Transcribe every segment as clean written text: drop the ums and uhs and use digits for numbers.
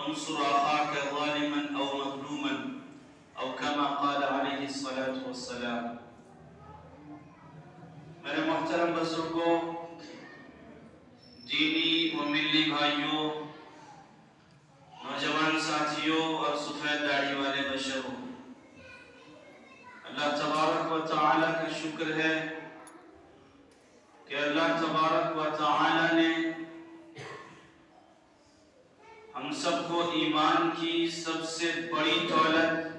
انصر اخاك ظالما او مظلوما او كما قال عليه الصلاة والسلام۔ میرے محترم بزرگوں، دینی و ملی بھائیوں، نوجوان ساتھیوں اور سفید داڑھی والے بشروں، اللہ تبارک و تعالی کا شکر ہے کہ اللہ تبارک و تعالی نے ہم سب کو ایمان کی سب سے بڑی دولت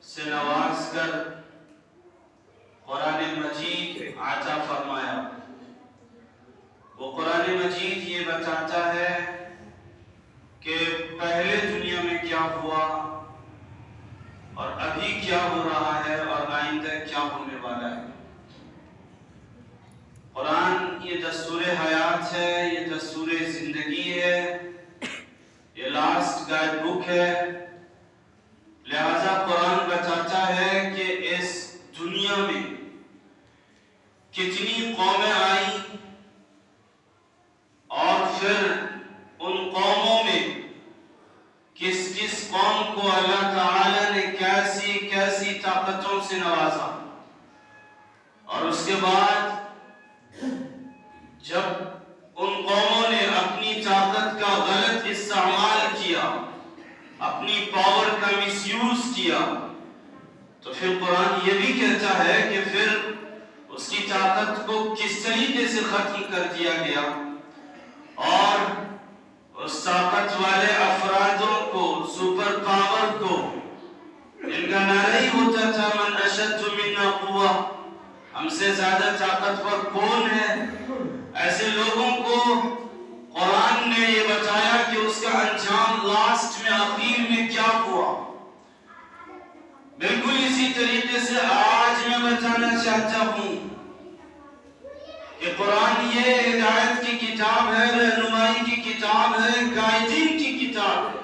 سے نواز کر قرآن مجید عطا فرمایا۔ وہ قرآن مجید یہ بتاتا ہے کہ پہلے دنیا میں کیا ہوا اور ابھی کیا ہو رہا ہے اور آئندہ کیا ہونے والا ہے۔ قرآن یہ دستور حیات ہے، یہ دستور زندگی ہے، یہ لاسٹ گائیڈ بک ہے۔ لہذا قرآن بتاتا ہے کہ اس دنیا میں کتنی قومیں آئیں اور پھر ان قوموں میں کس کس قوم کو اللہ تعالی نے کیسی کیسی طاقتوں سے نوازا، اور اس کے بعد جب ان قوموں نے اپنی طاقت کا غلط استعمال کیا، اپنی پاور کا مس یوز کیا، تو پھر قرآن یہ بھی کہتا ہے کہ پھر اس کی طاقت کو کس طریقے سے ختم کر دیا گیا، اور اس طاقت والے افرادوں کو، سپر پاور کو، ان کا نعرہ ہی ہوتا تھا من اشد منا قوہ، ہم سے زیادہ طاقتور کون ہے؟ ایسے لوگوں کو قرآن نے یہ بتایا کہ اس کا انجام لاسٹ میں، آخر میں کیا ہوا۔ بالکل اسی طریقے سے آج میں بتانا چاہتا ہوں کہ قرآن یہ ہدایت کی کتاب ہے، رہنمائی کی کتاب ہے، گائیڈنگ کی کتاب ہے۔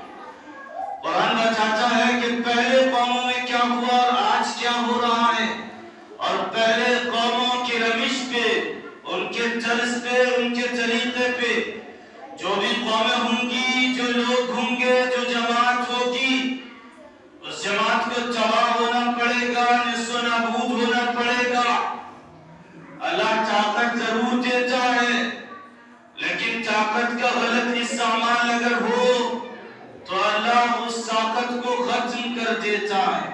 قرآن بتاتا ہے کہ پہلے قوموں میں کیا ہوا اور آج کیا ہو رہا ہے، اور پہلے قوموں کی روش پہ، ان کے طرز پہ، ان کے طریقے پہ جو بھی قومیں ہوں گی، جو لوگ ہوں گے، جو جماعت ہوگی، اس جماعت کو تباہ ہونا پڑے گا، نصف و نابود ہونا پڑے گا۔ اللہ طاقت ضرور دیتا ہے، لیکن طاقت کا غلط استعمال اگر ہو تو اللہ اس طاقت کو ختم کر دیتا ہے۔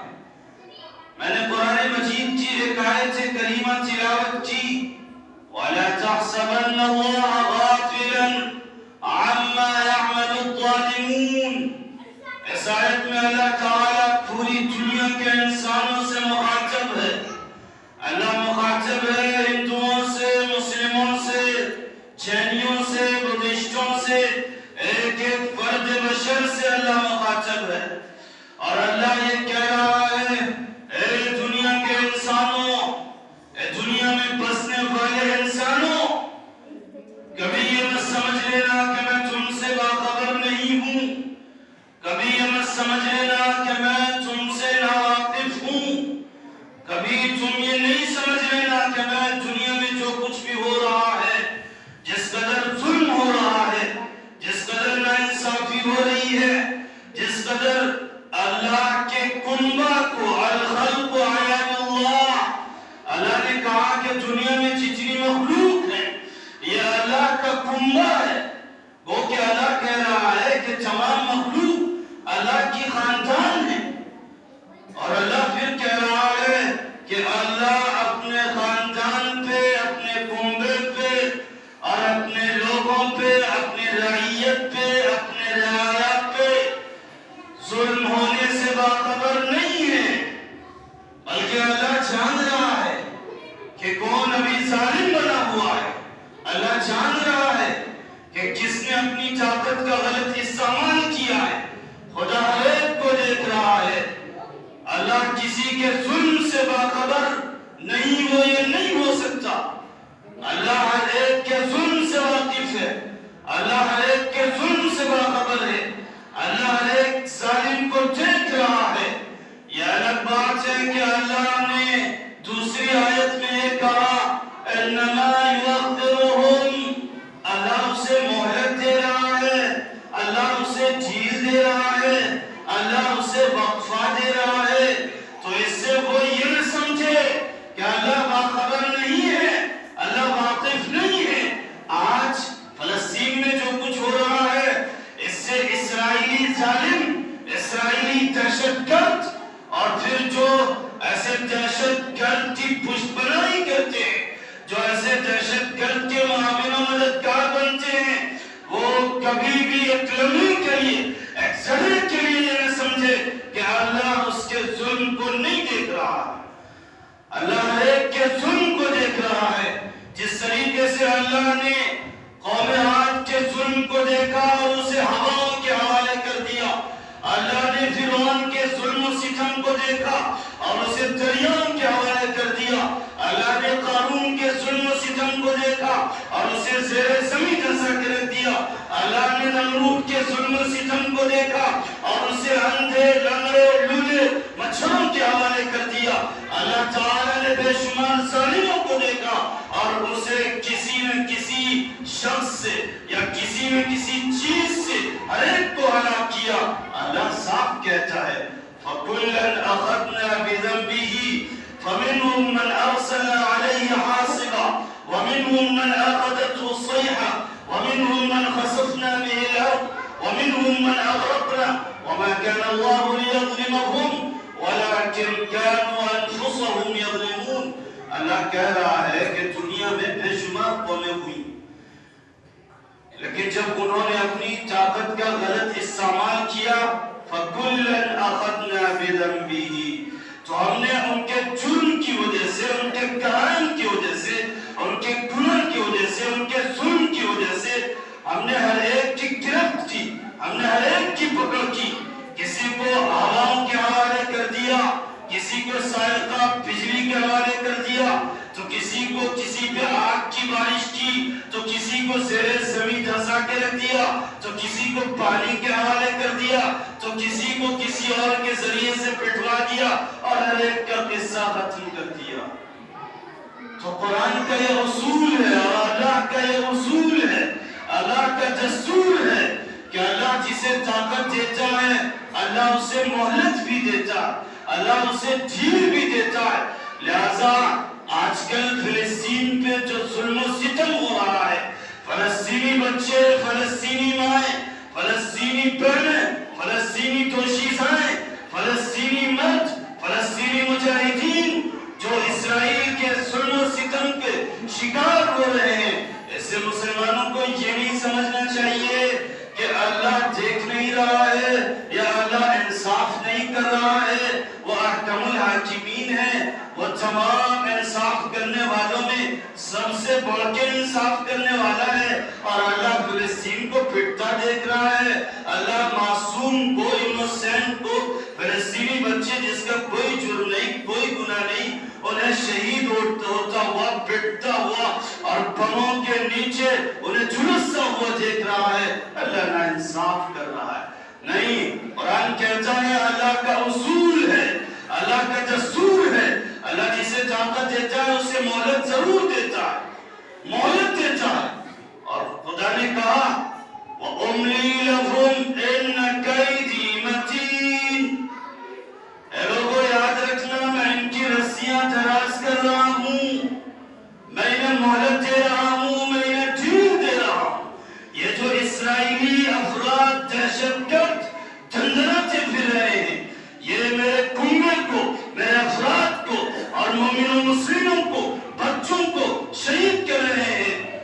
میں نے قرآن مجید کی ایک آیت کریمہ تلاوت کی، وَلَا تَحْسَبَنَّ اللَّهَ غَافِلًا عَمَّا يَعْمَلُ الظَّالِمُونَ۔ اس آیت میں اللہ تعالیٰ پوری دنیا کے انسانوں سے مخاطب ہے۔ اللہ مخاطب ہے ہندوؤں سے، مسلموں سے، جینیوں سے، بدھسٹوں سے، ایک ایک فرد بشر سے اللہ مخاطب ہے، اور اللہ یہ کہہ رہا ہے اے دنیا کے انسانوں، اے دنیا میں بسنے والے انسانوں، کبھی یہ مت سمجھ لینا کہ میں تم سے باخبر نہیں ہوں، کبھی یہ مت سمجھ لینا کہ میں تم سے ناواقف ہوں، کبھی تم یہ نہیں سمجھ لینا کہ میں دنیا میں جو کچھ بھی ہو رہا ہے، جس قدر ظلم ہو رہا ہے، جس قدر ناانصافی ہو رہی ہے، جس قدر اللہ کے کنبہ کو، الخلق عیان اللہ، اللہ نے کہا کہ دنیا میں جتنی مخلوق ہے یہ اللہ کا کنبہ ہے۔ وہ کہ اللہ کہہ رہا ہے کہ تمام مخلوق اللہ کی خاندان ہے، اور اللہ پھر کہہ رہا ہے کہ اللہ اپنے خاندان پہ، اپنے کنبے پہ اور اپنے لوگوں پہ، اپنی رعیت پہ، اپنے رعایا پہ ظلم ہونے سے باخبر نہیں ہے، بلکہ اللہ جان رہا ہے کہ کون ابھی ظالم بنا ہوا ہے۔ اللہ جان رہا ہے کہ کس نے اپنی طاقت کا غلط استعمال کیا ہے۔ خدا ہر ایک کو دیکھ رہا ہے۔ اللہ کسی کے ظلم سے باخبر نہیں ہو، یہ نہیں ہو سکتا۔ اللہ ہر ایک کے ظلم سے واقف ہے، اللہ ہر ایک کے ظلم سے باخبر ہے، اللہ ہر ایک ظالم کو دیکھ رہا ہے۔ یہ الگ بات ہے کہ اللہ نے دوسری آیت میں یہ کہا انما یؤخرہم، اللہ اسے مہلت دے رہا ہے، اللہ اسے ڈھیل دے رہا ہے، اللہ اسے وقفہ دے رہا ہے، تو اس سے وہ یہ نہ سمجھے کہ اللہ باخبر نہیں ہے، اللہ واقف نہیں ہے۔ آج فلسطین میں جو کچھ ہو رہا ہے، اس سے اسرائیلی ظالم، اسرائیلی دہشت گرد، اور پھر جو ایسے دہشت گرد کی پشت بنائی کرتے ہیں، جو ایسے دہشت گرد کے معاون و مددگار بنتے ہیں، وہ کبھی بھی ایک لمحے کے لیے، ایک ذرے کے لیے یہ نہ سمجھے کہ اللہ اس کے ظلم کو نہیں دیکھ رہا۔ اللہ ہر ایک کے ظلم کو دیکھ رہا ہے۔ جس طریقے سے اللہ نے قوم عاد کے ظلم کو دیکھا اور اسے ہواؤں کے حوالے کر دیا، اللہ نے فرعون کے ظلم و ستم کو دیکھا اور اسے دریاؤں کے حوالے کر دیا، اللہ نے قارون کے ظلم و ستم کو دیکھا اور اسے زیر زمین دھنسا کے رکھ دیا، اللہ نے نمرود کے ظلم و ستم کو دیکھا اور اسے اندھے، لنگڑے، لولے، مچھروں کے حوالے کر دیا، اللہ تعالیٰ نے بے شمار ظالموں کو دیکھا اور اسے کسی نہ کسی شخص سے یا کسی نہ کسی چیز سے ہر ایک کو ہلاک کیا۔ اللہ صاف کہتا ہے فَكُلًّا أَخَذْنَا بِذَنبِهِ فَمِنْهُمْ مَنْ أَرْسَلْنَا عَلَيْهِ حَاصِبًا وَمِنْهُمْ مَنْ أَخَذَتْهُ الصَّيْحَةُ وَمِنْهُمْ مَنْ خَسَفْنَا بِهِ الْأَرْضَ وَمِنْهُمْ مَنْ أَغْرَقْنَا وَمَا كَانَ اللَّهُ لِيَظْلِمَهُمْ وَلَكِنْ كَانُوا أَنفُسَهُمْ يَظْلِمُونَ۔ اللہ کہہ رہا ہے کہ دنیا میں بے شمار قومیں ہوئی، لیکن جب انہوں نے اپنی طاقت کا غلط استعمال کیا، فَكُلًّا أَخَذْنَا بِذَنبِهِ، تو ہم نے ان کے جرم کی وجہ سے، ان کے کرائم کی وجہ سے، ان کے گناہ کی وجہ سے، ان کے ظلم کی وجہ سے ہم نے ہر ایک کی گرفت کی، ہم نے ہر ایک کی پکڑ کی۔ کسی کو ہواؤں کے حوالے کر دیا، کسی کو صاعقہ بجلی کے حوالے کر دیا، تو کسی کو کسی پہ آگ کی بارش کی، تو کسی کو زیر زمین دھنسا کے رکھ دیا، تو کسی کو پانی کے حوالے کر دیا، تو کسی کو کسی اور کے ذریعے سے پٹوا دیا اور ہر ایک کا قصہ ختم کر دیا۔ تو قرآن کا یہ اصول ہے اور اللہ کا یہ اصول ہے، اللہ کا دستور ہے کہ اللہ جسے طاقت دیتا ہے اللہ اسے مہلت بھی دیتا ہے، اللہ اسے ڈھیل بھی دیتا ہے۔ لہذا آج کل فلسطین پہ جو ظلم و ستم ہو رہا ہے، فلسطینی بچے، فلسطینی مائیں، فلسطینی بہنیں، فلسطینی دوشیزائیں، فلسطینی مرد، فلسطینی مجاہدین جو اسرائیل کے ظلم و ستم کے شکار ہو رہے ہیں، اس سے مسلمانوں کو یہ نہیں سمجھنا چاہیے کہ اللہ دیکھ نہیں رہا ہے یا اللہ انصاف نہیں کر رہا ہے۔ وہ احکم الحاکمین ہے، وہ تمام انصاف کرنے والوں میں سب سے بڑھ کے انصاف کرنے والا ہے، اور اللہ فلسطین کو پھٹتا دیکھ رہا ہے۔ اللہ معصوم کو، انوسینٹ کو، فلسطینی بچے جس کا کوئی جرم نہیں، کوئی گناہ نہیں، انہیں شہید ہوتا ہوا، پھٹتا ہوا اور بموں کے نیچے انہیں جھلستا ہوا دیکھ رہا ہے۔ اللہ نا انصاف کر رہا ہے؟ نہیں، قرآن کہتا ہے اللہ کا اصول ہے، اللہ کا دستور ہے، اللہ جسے طاقت دیتا ہے اسے مہلت ضرور دیتا ہے، مہلت دیتا ہے۔ اور خدا نے کہا وَأُمْلِي لَهُمْ إِنَّ كَيْدِي مَتِينٌ، اے لوگوں یاد رکھنا میں ان کی رسیاں دراز کر رہا ہوں، میں انہیں مہلت دے رہا ہوں، میں انہیں ڈھیل دے رہا ہوں۔ یہ جو اسرائیلی افراد دہشت گرد دھندناتے پھر رہے ہیں، یہ میرے کنبے کو، میرے افراد کو اور مومنوں مسلموں کو، بچوں کو شہید کر رہے ہیں،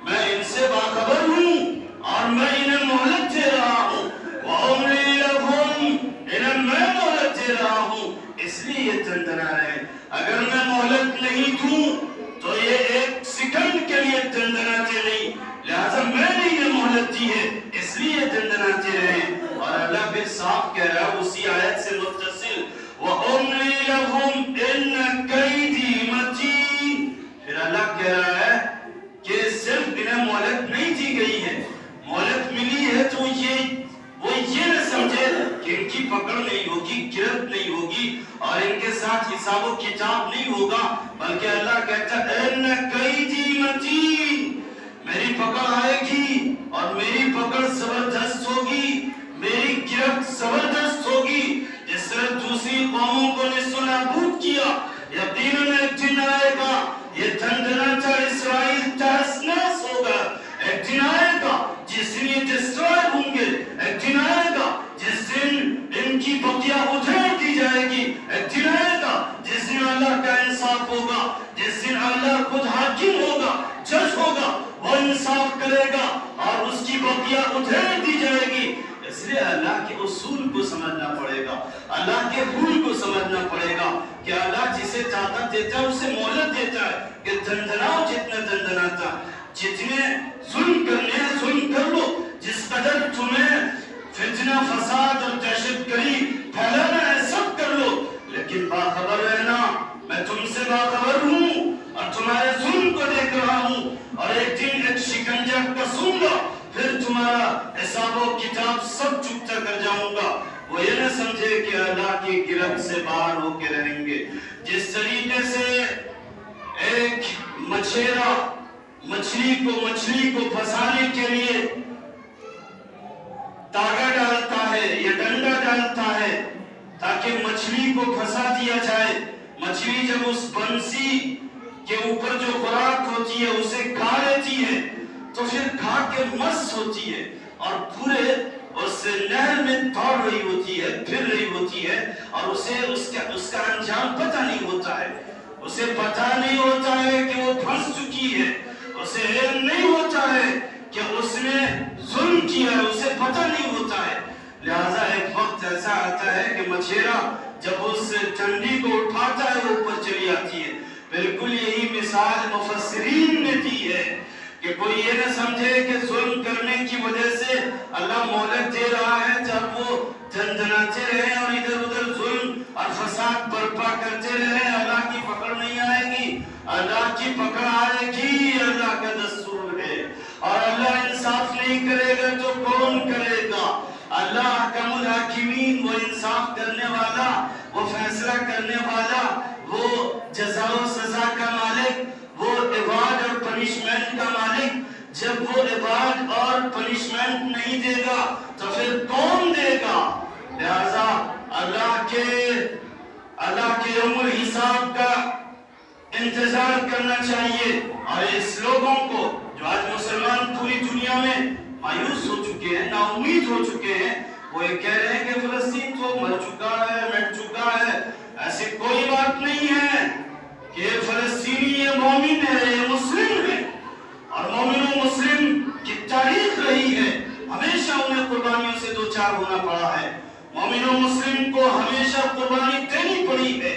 میں ان سے باخبر ہوں اور میں انہیں مہلت دے رہا ہوں۔ وَأُمْلِي لَهُمْ، انہیں میں مہلت دے رہا ہوں، اس لیے یہ دندنا رہے۔ اگر میں مہلت نہیں دوں تو یہ ایک سیکنڈ کے لیے دندناتے نہیں، لہذا میں نے انہیں مہلت دی ہے، اس لیے دندناتے رہے۔ اور اللہ پھر صاف کہہ رہا ہے اسی آیت سے متصل وَأُمْلِي لَهُمْ إِنَّ كَيْدِي مَتِينٌ، پھر اللہ کہہ رہا ہے کہ صرف انہیں مہلت نہیں دی گئی ہے، مہلت ملی ہے تو وہ یہ نہ سمجھے کہ ان کی پکڑ نہیں ہوگی، گرفت نہیں ہوگی اور ان کے ساتھ حساب و کتاب نہیں ہوگا، بلکہ اللہ کہتا ہے اِنَّ كَيْدِي مَتِينٌ، میری پکڑ آئے گی اور میری پکڑ زبردست ہوگی۔ لیے اللہ کے اصول کو سمجھنا پڑے گا، اللہ کے حکم کو سمجھنا پڑے گا کہ اللہ جسے طاقت دیتا ہے اسے مہلت دیتا ہے کہ دندناؤ جتنا دندناتا، جتنے ظلم کرنے ہیں ظلم کر لو، جس قدر تمہیں فتنہ فساد اور دہشت گردی پھیلانا ہے سب کر لو، لیکن باخبر رہنا میں تم سے باخبر ہوں اور تمہارے ظلم کو دیکھ رہا ہوں، اور ایک دن ایک شکنجہ کسوں گا، پھر تمہارا حساب و کتاب سب چکتا کر جاؤں گا۔ وہ یہ نہ سمجھے کہ اللہ کی گرفت سے باہر ہو کے رہیں گے۔ جس طریقے سے ایک مچھیرا مچھلی کو پھنسانے کے لیے تاگا ڈالتا ہے یا ڈنڈا ڈالتا ہے تاکہ مچھلی کو پھنسا دیا جائے، مچھلی جب اس بنسی کے اوپر جو خوراک ہوتی ہے اسے کھا لیتی ہے تو پھر کھا کے مست ہوتی ہے اور پورے اس نہر میں دوڑ رہی ہوتی ہے، پھر رہی ہوتی ہے، اور اسے اس کا انجام پتہ نہیں ہوتا ہے، اسے پتہ نہیں ہوتا ہے کہ وہ پھنس چکی ہے، اسے علم نہیں ہوتا ہے کہ اس نے ظلم کیا ہے، اسے پتہ نہیں ہوتا ہے۔ لہذا ایک وقت ایسا آتا ہے کہ مچھیرا جب اس ڈنڈی کو اٹھاتا ہے وہ اوپر چلی آتی ہے۔ بالکل یہی مثال مفسرین نے دی ہے کہ کوئی یہ نہ سمجھے کہ ظلم کرنے کی وجہ سے اللہ مہلت دے رہا ہے جب وہ دندناتے رہے اور ادھر ادھر ظلم اور فساد برپا کرتے رہے، اللہ کی پکڑ نہیں آئے گی، اللہ کی پکڑ آئے گی، اللہ کا دستور ہے، اور اللہ انصاف نہیں کرے گا تو کون کرے گا؟ اللہ حکم الحاکمین، وہ انصاف کرنے والا، وہ فیصلہ کرنے والا، وہ جزا و سزا کا مالک، وہ ایوارڈ اور پنشمنٹ کا مالک۔ جب وہ ایوارڈ اور پنشمنٹ نہیں دے گا تو پھر کون دے گا؟ لہذا اللہ کے یوم الحساب کا انتظار کرنا چاہیے۔ اور اس لوگوں کو جو آج مسلمان پوری دنیا میں مایوس ہو چکے ہیں، نا امید ہو چکے ہیں، وہ یہ کہہ رہے ہیں کہ فلسطین تو مر چکا ہے، مٹ چکا ہے۔ ایسی کوئی بات نہیں ہے کہ فلسطینی یہ مومن ہے، یہ مسلم ہے، اور مومن و مسلم کی تاریخ رہی ہے، ہمیشہ انہیں قربانیوں سے دوچار ہونا پڑا ہے، مومن و مسلم کو ہمیشہ قربانی دینی پڑی ہے،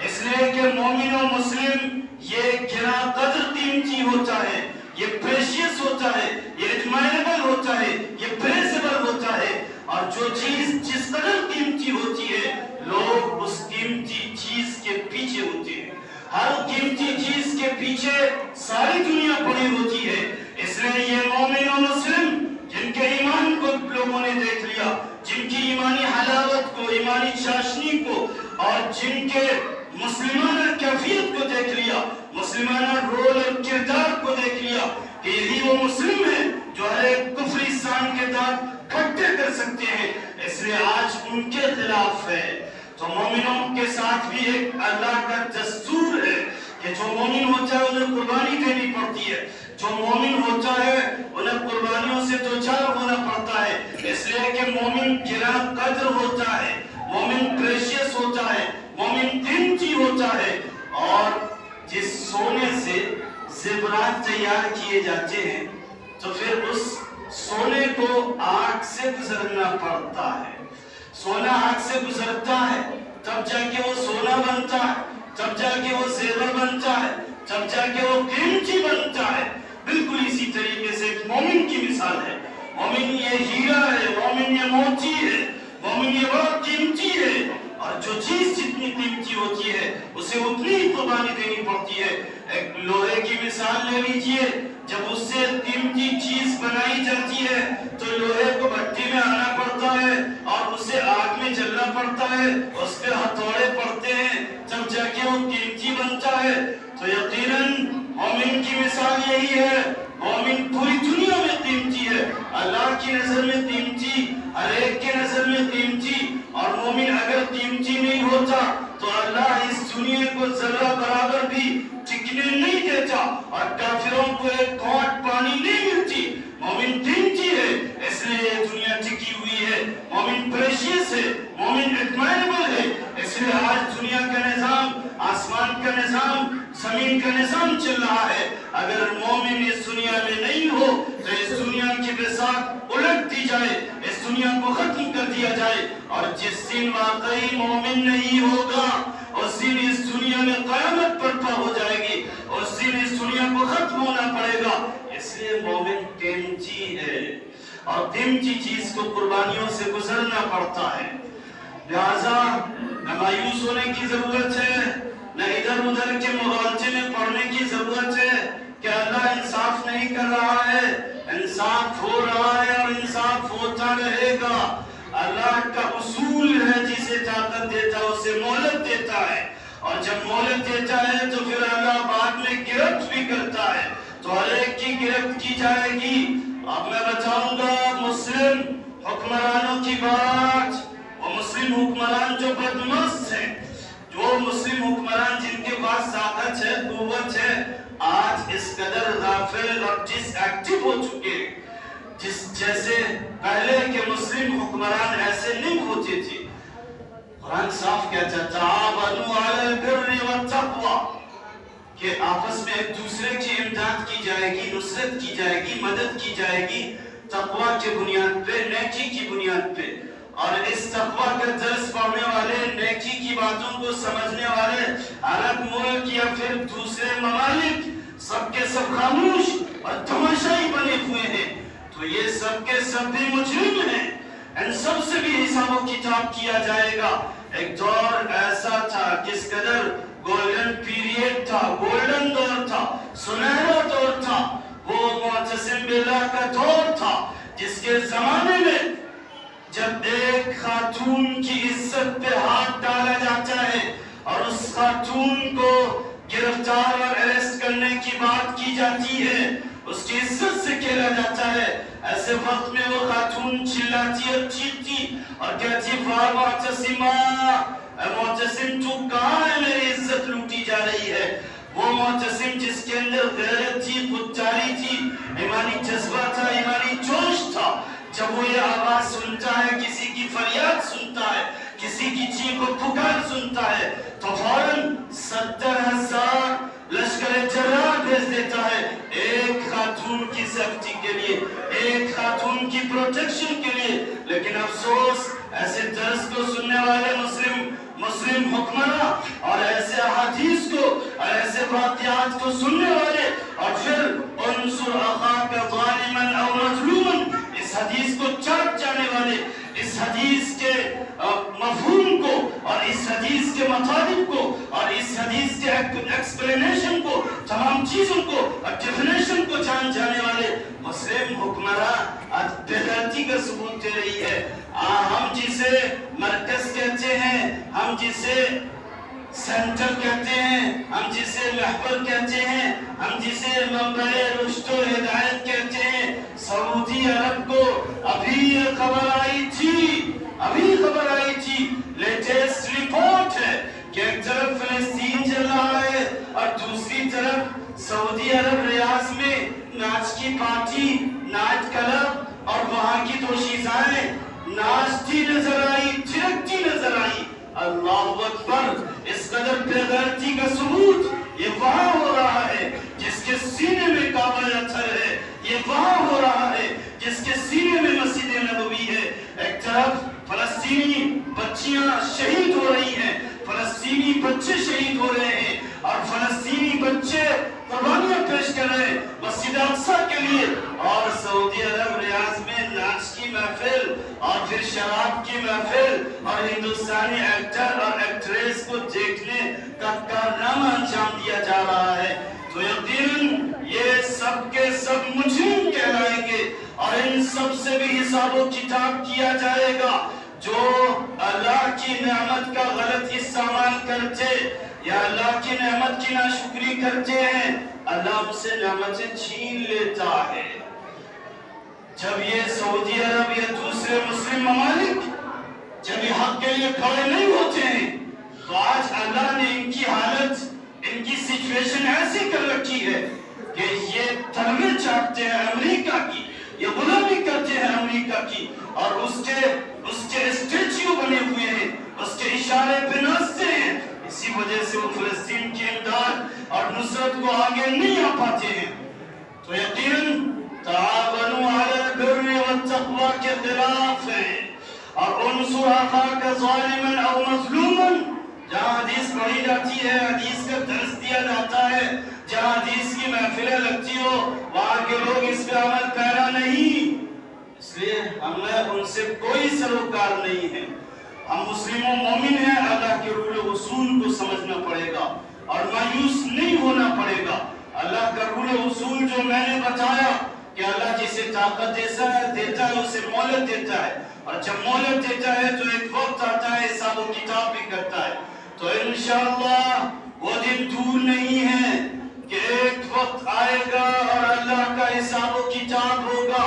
اس لیے کہ مومن و مسلم یہ گرا قدر قیمتی ہوتا ہے، یہ پریشیس ہوتا ہے، یہ ایڈمائربل ہوتا ہے، یہ پریزیبل ہوتا ہے، اور جو چیز جس قدر قیمتی ہوتی ہے لوگ اس قیمتی چیز کے پیچھے ہوتے ہیں، ہر قیمتی چیز کے پیچھے ساری دنیا پڑی ہوتی ہے۔ اس لیے یہ مومن و مسلم جن کے ایمان کو لوگوں نے دیکھ لیا، جن کی ایمانی حلاوت کو، ایمانی چاشنی کو، اور جن کے مسلمانہ کیفیت کو دیکھ لیا، مسلمانہ رول اور کردار کو دیکھ لیا کہ یہی وہ مسلم ہیں جو ہر ایک کفری سان کے دانت کھٹے کر سکتے ہیں، اس لیے آج ان کے خلاف ہے۔ تو مومنوں کے ساتھ بھی ایک اللہ کا دستور ہے کہ جو مومن ہوتا ہے انہیں قربانی دینی پڑتی ہے، جو مومن ہوتا ہے انہیں قربانیوں سے دوچار ہونا پڑتا ہے، اس لیے کہ مومن گرا قدر ہوتا ہے، مومن پریشیس ہوتا ہے، مومن قیمتی ہوتا ہے، اور جس سونے سے زیورات تیار کیے جاتے ہیں تو پھر اس سونے کو آگ سے گزرنا پڑتا ہے، سونا آگ سے گزرتا ہے تب جا کے وہ سونا بنتا ہے، تب جا کے وہ زیور بنتا ہے، تب جا کے وہ قیمتی بنتا ہے۔ بالکل اسی طریقے سے ایک مومن کی مثال ہے، مومن یہ ہیرا ہے، مومن یہ موتی ہے، مومن یہ بہت قیمتی ہے، اور جو چیز جتنی قیمتی ہوتی ہے اسے اتنی قربانی دینی پڑتی ہے۔ ایک لوہے کی مثال لے لیجئے، جب اس سے قیمتی چیز بنائی جاتی ہے تو لوہے کو بھٹی میں آنا پڑتا ہے اور اسے آگ میں جلنا پڑتا ہے، اس پہ ہتھوڑے پڑتے ہیں تب جا کے وہ قیمتی بنتا ہے۔ تو یقیناً مومن کی مثال یہی ہے، مومن پوری دنیا میں قیمتی ہے، اللہ کی نظر میں قیمتی، ہر ایک کے نظر میں قیمتی، اور مومن اگر قیمتی نہیں ہوتا تو اللہ اس دنیا کو ذرہ برابر بھی ٹکنے نہیں دیتا، اور کافروں کو ایک گھونٹ پانی نہیں ملتی۔ مومن قیمتی ہے، اس لیے یہ دنیا ٹکی ہوئی ہے، مومن پریشیس ہے، مومن ایڈمائربل ہے، اس لیے آج دنیا کا نظام، آسمان کا نظام، زمین کا نظام چل رہا ہے۔ اگر مومن اس دنیا میں نہیں ہو تو اس دنیا کی بساط الٹ دی جائے، اس دنیا کو ختم کیا جائے، اور جس دن واقعی مومن نہیں ہوگا اس دن اس دنیا میں قیامت برپا ہو جائے گی، اس دن اس دنیا کو ختم ہونا پڑے گا۔ اس لیے مومن ٹینچی ہے اور قیمتی چیز کو قربانیوں سے گزرنا پڑتا ہے۔ لہذا نہ مایوس ہونے کی ضرورت ہے، نہ ادھر ادھر کے مغالطے میں پڑھنے کی ضرورت ہے کہ اللہ انصاف نہیں کر رہا ہے۔ انصاف ہو رہا ہے اور انصاف ہوتا رہے گا۔ اللہ کا اصول ہے، جسے طاقت دیتا ہے اسے مہلت دیتا ہے، اور جب مہلت دیتا ہے تو پھر اللہ بعد میں گرفت بھی کرتا ہے، تو ہر ایک کی گرفت کی جائے گی۔ اب میں بتاؤں گا مسلم حکمرانوں کی بات، وہ مسلم حکمران جو بدمست ہیں، جو مسلم حکمران جن کے پاس طاقت ہے، قوت ہے، آج اس قدر غافل اور ڈس ایکٹیو ہو چکے، جیسے پہلے کے مسلم حکمران ایسے نہیں ہوتے تھے۔ قرآن صاف کہتا ہے تعاونوا علی البر والتقوی، کہ آپس میں ایک دوسرے کی امداد کی جائے گی، نصرت کی جائے گی، مدد کی جائے گی تقوی کے بنیاد پہ، نیکی کی بنیاد پہ۔ اور اس تقوی کا درس پڑھنے والے، نیکی کی باتوں کو سمجھنے والے عرب ملک یا پھر دوسرے ممالک سب کے سب خاموش اور تماشائی بنے ہوئے ہیں، تو یہ سب کے سب بھی مجرم ہیں، ان سب سے بھی حساب و کتاب کیا جائے گا۔ ایک دور ایسا تھا، کس قدر گولڈن پیریڈ تھا، گولڈن دور تھا، سنہرا دور تھا، وہ معتصم باللہ کا دور تھا، جس کے زمانے میں جب ایک خاتون کی عزت پہ ہاتھ ڈالا جاتا ہے اور اس خاتون کو گرفتار اور اریسٹ کرنے کی بات کی جاتی ہے، اس کی عزت سے کھیلا جاتا ہے، ایسے وقت میں وہ خاتون چلاتی اور چیختی اور کہتی واہ معتصمہ، اے معتصم تو کہاں ہے، میری عزت لوٹی جا رہی ہے۔ وہ معتصم جس کے اندر غیرت تھی، خودداری تھی، ایمانی جذبہ تھا، ایمانی جوش تھا، جب وہ یہ آواز سنتا ہے، کسی کی فریاد سنتا ہے، کسی کی چیخ و پکار سنتا ہے، تو فوراً 70,000 لشکر جرار بھیج دیتا ہے ایک خاتون کی سیفٹی کے لیے، ایک خاتون کی پروٹیکشن کے لیے۔ لیکن افسوس، ایسے درس کو سننے والے مسلم حکمراں اور ایسے احادیث کو اور ایسے واقعات کو سننے والے، اور پھر انصر اخاک ظالما او مظلوما، اس حدیث کو چاٹ جانے والے، اس حدیث کے مفہوم کو اور اس حدیث کے مطالب کو اور اس حدیث کے ایکسپلینیشن کو، تمام چیزوں کو اور ڈیفینیشن کو جان جانے والے مسلم حکمراں آج بے غیرتی کا ثبوت دے رہی ہے۔ ہم جسے مرکز کہتے ہیں، ہم جسے سینٹر کہتے ہیں، ہم جسے محور کہتے ہیں، ہم جسے منبع رشد و ہدایت کہتے ہیں، سعودی عرب کو ابھی یہ خبر آئی تھی، لیٹسٹ رپورٹ ہے کہ ایک طرف فلسطین چل رہا ہے اور دوسری طرف سعودی عرب ریاض میں ناچ کی پارٹی، نائٹ کلب اور وہاں کی دوشیزائیں ناچتی نظر آئی، تھرکتی نظر آئی۔ اللہ اکبر، اس قدر بے غیرتی کا ثبوت یہ وہاں ہو رہا ہے جس کے سینے میں کعبہ اطہر ہے، یہ وہاں ہو رہا ہے جس کے سینے میں مسجد نبوی ہے۔ ایک طرف فلسطینی بچیاں شہید ہو رہی ہیں، فلسطینی بچے شہید ہو رہے ہیں، اور فلسطینی بچے قربانیاں پیش کر رہے ہیں مسجد اقصی کے لیے، اور سعودی عرب ریاض میں ناچ کی محفل اور پھر شراب کی محفل اور ہندوستانی ایکٹر اور ایکٹریس کو دیکھنے کا کارنامہ انجام دیا جا رہا ہے۔ تو یقیناً یہ سب کے سب مجرم کہلائیں گے، اور ان سب سے بھی حساب و کتاب کیا جائے گا۔ جو اللہ کی نعمت کا غلط استعمال کرتے یا اللہ کی نعمت کی ناشکری کرتے ہیں، اللہ ان سے نعمتیں چھین لیتا ہے۔ جب یہ سعودی عرب یا دوسرے مسلم ممالک جب یہ حق کے لیے کھڑے نہیں ہوتے ہیں، تو آج اللہ نے ان کی حالت، ان کی سچویشن ایسی کر رکھی ہے کہ یہ تلویں چاٹتے ہیں امریکہ کی، یہ غلامی کرتے ہیں امریکہ کی، اور اس کے اسٹیچیو بنے ہوئے ہیں، اس کے اشارے پہ ناچتے ہیں۔ اسی وجہ سے وہ فلسطین کی امداد اور نصرت کو آگے نہیں آ پاتے ہیں۔ تو یقیناً تعاونوا علی البر والتقوی کے خلاف ہے، اور انصر اخاک ظالما او مظلوما، جہاں حدیث پڑھی جاتی ہے، حدیث کا درس دیا جاتا ہے، جہاں حدیث کی محفلیں لگتی ہو، وہاں کے لوگ اس پہ عمل پیرا نہیں، اس لیے ہمیں ان سے کوئی سروکار نہیں ہے۔ ہم مسلم و مومن ہیں، اللہ کے رول و اصول کو سمجھنا پڑے گا اور مایوس نہیں ہونا پڑے گا۔ اللہ کا رول و اصول جو میں نے بتایا کہ اللہ جسے طاقت دیتا ہے اسے مہلت دیتا ہے، اور جب مہلت دیتا ہے تو ایک وقت آتا ہے حساب و کتاب بھی کرتا ہے۔ تو انشاءاللہ وہ دن دور نہیں ہے کہ ایک وقت آئے گا اور اللہ کا حساب و کتاب ہوگا۔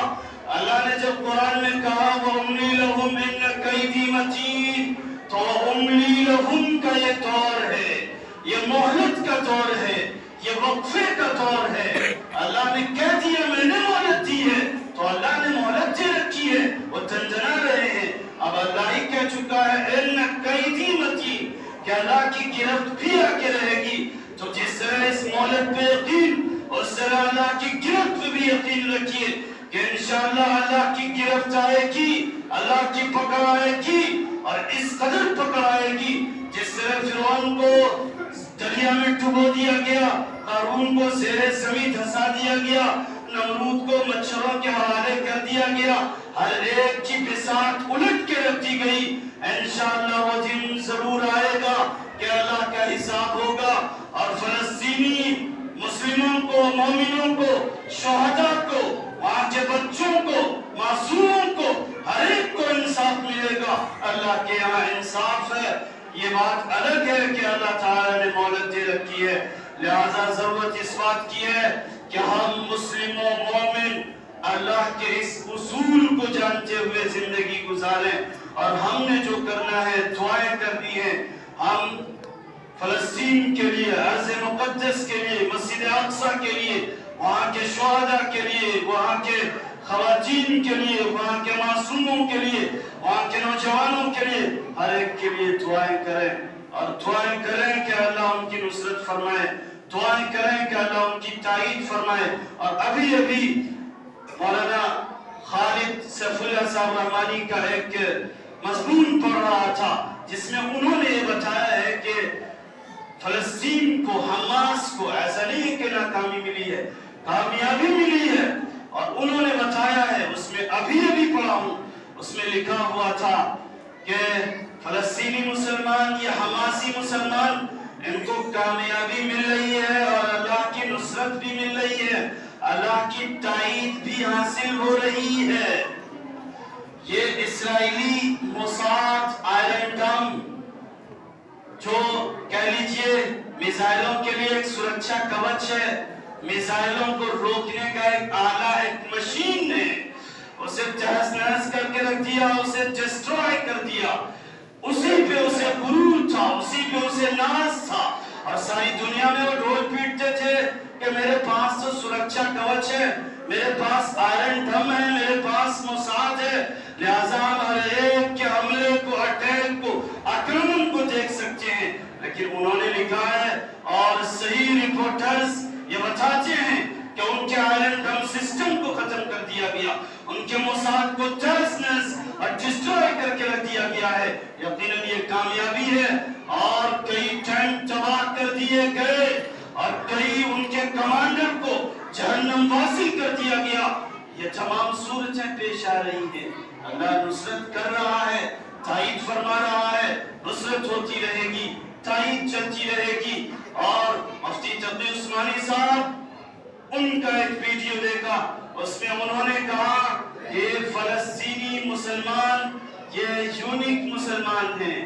اللہ نے جب قرآن میں کہا وَأُمْلِي لَهُمْ إِنَّ كَيْدِي مَتِينٌ، تو أُمْلِي لَهُمْ کا یہ دور ہے، یہ مہلت کا دور ہے، یہ وقفے کا دور ہے۔ اللہ نے کہہ دیا میں نے مہلت دی ہے، تو اللہ نے مہلت دے رکھی ہے، وہ تنجنا رہے ہیں۔ اب اللہ ہی کہہ چکا ہے إِنَّ كَيْدِي مَتِينٌ کہ اللہ کی گرفت بھی آکے رہے گی۔ تو جس طرح اس مہلت پہ یقین، اس طرح اللہ کی گرفت پہ بھی یقین رکھیے کہ انشاءاللہ اللہ کی گرفت آئے گی، اللہ کی پکڑ آئے گی، اور اس قدر پکڑ آئے گی جس طرح فرعون کو دریا میں ڈبو دیا گیا، قارون کو زیر زمین دھسا دیا گیا، نمرود کو مچھروں کے حوالے کر دیا گیا، ہر ایک کی بساط الٹ کے رکھ دی گئی۔ انشاءاللہ وہ دن ضرور آئے گا کہ اللہ کا حساب ہوگا، اور فلسطینی مسلموں کو، مومنوں کو، شہداء کو، وہاں کے بچوں کو، معصوموں کو، ہر ایک کو انصاف ملے گا۔ اللہ کے یہاں انصاف ہے، یہ بات الگ ہے کہ اللہ تعالیٰ نے مہلت دے رکھی ہے۔ لہذا ضرورت اس بات کی ہے کہ ہم مسلم و مومن اللہ کے اس اصول کو جانتے ہوئے زندگی گزاریں، اور ہم نے جو کرنا ہے دعائیں کرنی ہے۔ ہم فلسطین کے لیے، ارض مقدس کے لیے، مسجد اقصی کے لیے، وہاں کے شہداء کے لیے، وہاں کے خواتین کے لیے، وہاں کے معصوموں کے لیے، وہاں کے نوجوانوں کے لیے، ہر ایک کے لیے دعائیں کریں، اور دعائیں کریں کہ اللہ ان کی نصرت فرمائے، دعائیں کریں کہ اللہ ان کی تائید فرمائے۔ اور ابھی مولانا خالد سیف اللہ صاحب رحمانی کا ایک مضمون پڑھ رہا تھا جس میں انہوں نے یہ بتایا ہے کہ فلسطین کو، حماس کو ایسا نہیں کہ ناکامی ملی ہے، کامیابی ملی ہے، اور انہوں نے بتایا ہے، اس میں ابھی پڑھا ہوں، اس میں لکھا ہوا تھا کہ فلسطینی مسلمان یا حماسی مسلمان، ان کو کامیابی مل رہی ہے اور اللہ کی نصرت بھی مل رہی ہے، اللہ کی تائید بھی حاصل ہو رہی ہے۔ یہ اسرائیلی موساد آئرن ڈوم جو کہہ لیجئے میزائلوں کے لیے ایک سرکشا کوچ ہے، میزائلوں کو روکنے کا ایک آلہ، ایک مشین ہے، اسے تہس نہس کر کے رکھ دیا، اسے ڈسٹرائے کر دیا، اسی پہ اسے غرور تھا، اسی پہ اسے ناز تھا، اور ساری دنیا میں وہ ڈھول پیٹتے تھے کہ میرے پاس تو سرکشا کوچ ہے، میرے پاس آئرن ڈم ہے، میرے پاس موساد ہے، لہذا ہم ہر ایک کے حملے کو، اٹیک کو، آکرمن کو دیکھ سکتے ہیں۔ لیکن انہوں نے لکھا ہے، اور صحیح رپورٹرز یہ بتاتے ہیں کہ ان کے آئرن ڈم سسٹم کو ختم کر دیا گیا، ان کے موساد کو تہس نہس اور ڈسٹرائے کر کے رکھ دیا گیا ہے۔ یقیناً یہ کامیابی ہے، اور کئی ٹینک تباہ کر دیے گئے، اور کئی ان کے کمانڈر کو جہنم واصل کر دیا گیا۔ یہ تمام صورتیں پیش آ رہی ہیں، اللہ نصرت کر رہا ہے، تائید فرما رہا ہے، نصرت ہوتی رہے گی، تائید چلتی رہے گی۔ اور مفتی تقی عثمانی صاحب، ان کا ایک ویڈیو دیکھا، اس میں انہوں نے کہا کہ فلسطینی مسلمان یہ یونیک مسلمان ہیں،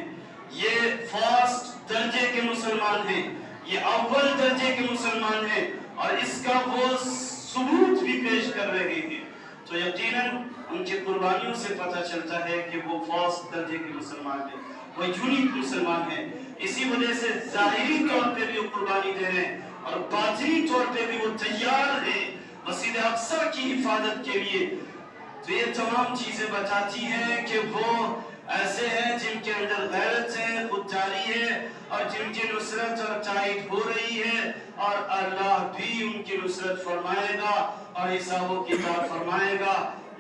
یہ فرسٹ درجے کے مسلمان ہیں، یہ اول درجے کے مسلمان ہیں، اور اس کا وہ ثبوت بھی پیش کر رہے ہیں۔ تو یقیناً ان کی قربانیوں سے پتہ چلتا ہے کہ وہ فرسٹ درجے کے مسلمان ہیں، وہ یونیک مسلمان ہیں۔ اسی وجہ سے ظاہری طور پہ بھی وہ قربانی دے رہے ہیں، اور باطنی طور پہ بھی وہ تیار ہیں مسجد اقصی کی حفاظت کے لیے۔ تو یہ تمام چیزیں بتاتی ہیں کہ وہ ایسے ہیں جن کے اندر غیرت ہے، خودداری ہے، اور جن کی نصرت اور تائید ہو رہی ہے، اور اللہ بھی ان کی نصرت فرمائے گا اور حساب و کتاب فرمائے گا۔